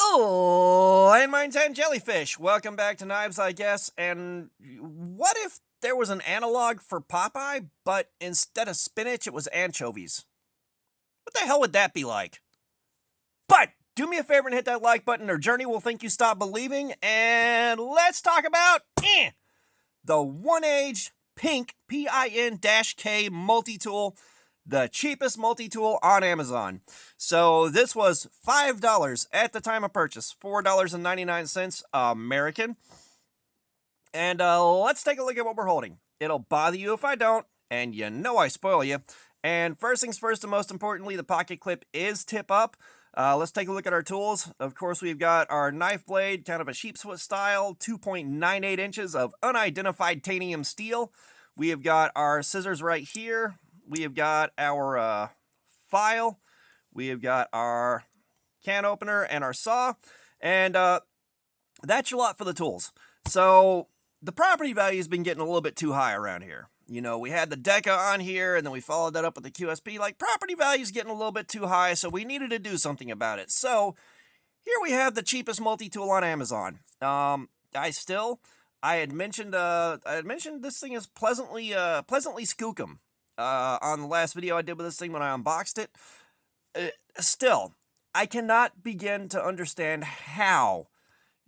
Oh, and mine's and jellyfish. Welcome back to Knives, I guess. And what if there was an analog for Popeye, but instead of spinach, it was anchovies? What the hell would that be like? But do me a favor and hit that like button, or Journey will think you stopped believing. And let's talk about the One Age Pink PIN-K multi-tool, the cheapest multi-tool on Amazon. So this was $5 at the time of purchase, $4.99 American. And let's take a look at what we're holding. It'll bother you if I don't, and you know I spoil you. And first things first, and most importantly, the pocket clip is tip up. Let's take a look at our tools. Of course, we've got our knife blade, kind of a sheep's foot style, 2.98 inches of unidentified titanium steel. We have got our scissors right here. We have got our file. We have got our can opener and our saw. And that's your lot for the tools. So the property value has been getting a little bit too high around here. You know, we had the Deca on here, and then we followed that up with the QSP. Like, property value is getting a little bit too high, so we needed to do something about it. So here we have the cheapest multi-tool on Amazon. I had mentioned this thing is pleasantly skookum on the last video I did with this thing when I unboxed it. Still, I cannot begin to understand how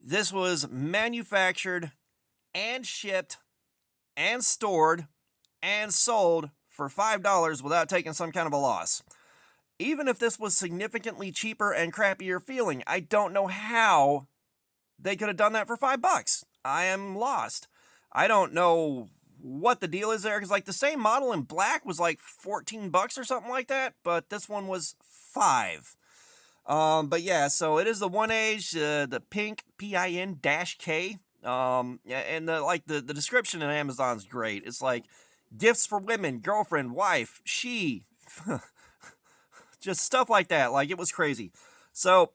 this was manufactured and shipped and stored and sold for $5 without taking some kind of a loss. Even if this was significantly cheaper and crappier feeling, I don't know how they could have done that for $5. I am lost. I don't know what the deal is there, because like the same model in black was like $14 or something like that, but this one was $5. But yeah, so it is the One Age, the pink PIN-K. And the description in Amazon's great. It's like gifts for women, girlfriend, wife, she, just stuff like that. Like, it was crazy. So,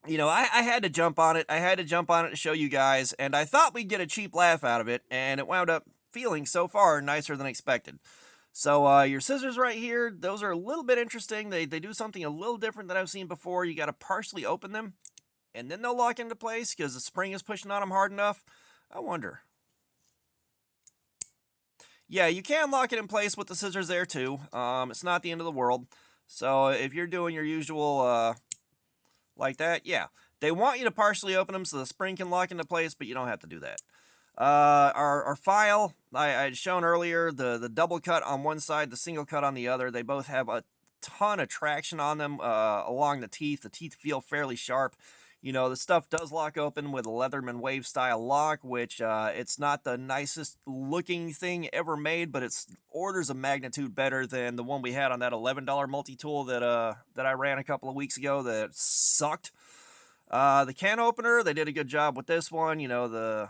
you know, I had to jump on it. I had to jump on it to show you guys, and I thought we'd get a cheap laugh out of it, and it wound up feeling so far nicer than expected. So your scissors right here, those are a little bit interesting. They do something a little different than I've seen before. You got to partially open them, and then they'll lock into place because the spring is pushing on them hard enough. I wonder. Yeah, you can lock it in place with the scissors there too. It's not the end of the world. So if you're doing your usual like that, yeah. They want you to partially open them so the spring can lock into place, but you don't have to do that. Our file, I had shown earlier, the double cut on one side, the single cut on the other. They both have a ton of traction on them along the teeth. The teeth feel fairly sharp. You know, the stuff does lock open with a Leatherman Wave style lock, which it's not the nicest looking thing ever made, but it's orders of magnitude better than the one we had on that $11 multi-tool that I ran a couple of weeks ago that sucked. The can opener, they did a good job with this one. You know, the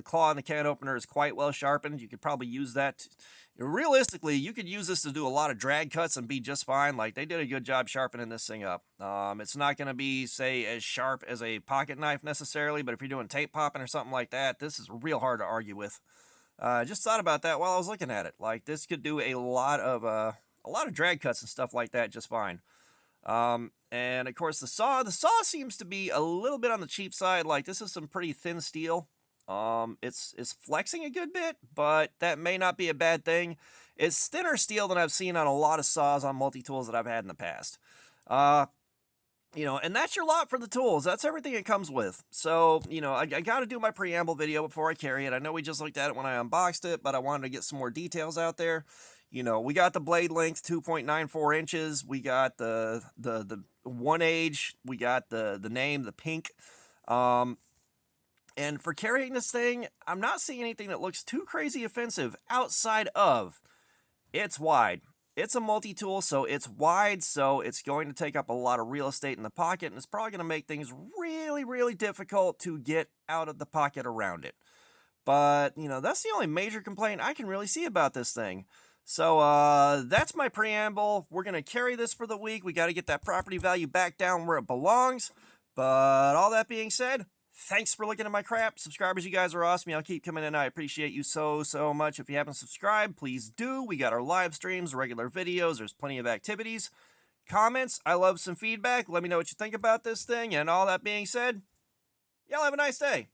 claw on the can opener is quite well sharpened. You could probably use that. Realistically, you could use this to do a lot of drag cuts and be just fine. Like, they did a good job sharpening this thing up. It's not going to be, say, as sharp as a pocket knife necessarily, but if you're doing tape popping or something like that, this is real hard to argue with. Just thought about that while I was looking at it. Like, this could do a lot of drag cuts and stuff like that just fine. And of course the saw seems to be a little bit on the cheap side. Like, this is some pretty thin steel. It's flexing a good bit, but that may not be a bad thing. It's thinner steel than I've seen on a lot of saws on multi-tools that I've had in the past. You know, and that's your lot for the tools. That's everything it comes with. So, you know, I got to do my preamble video before I carry it. I know we just looked at it when I unboxed it, but I wanted to get some more details out there. You know, we got the blade length, 2.94 inches. We got the One Age. We got the name, the pink. And for carrying this thing, I'm not seeing anything that looks too crazy offensive outside of it's wide. It's a multi-tool, so it's wide, so it's going to take up a lot of real estate in the pocket, and it's probably going to make things really, really difficult to get out of the pocket around it. But, you know, that's the only major complaint I can really see about this thing. So, that's my preamble. We're going to carry this for the week. We got to get that property value back down where it belongs. But all that being said, thanks for looking at my crap. Subscribers, you guys are awesome. I'll keep coming in. I appreciate you so much. If you haven't subscribed, please do. We got our live streams, regular videos. There's plenty of activities. comments. I love some feedback. Let me know what you think about this thing. And all that being said, y'all have a nice day.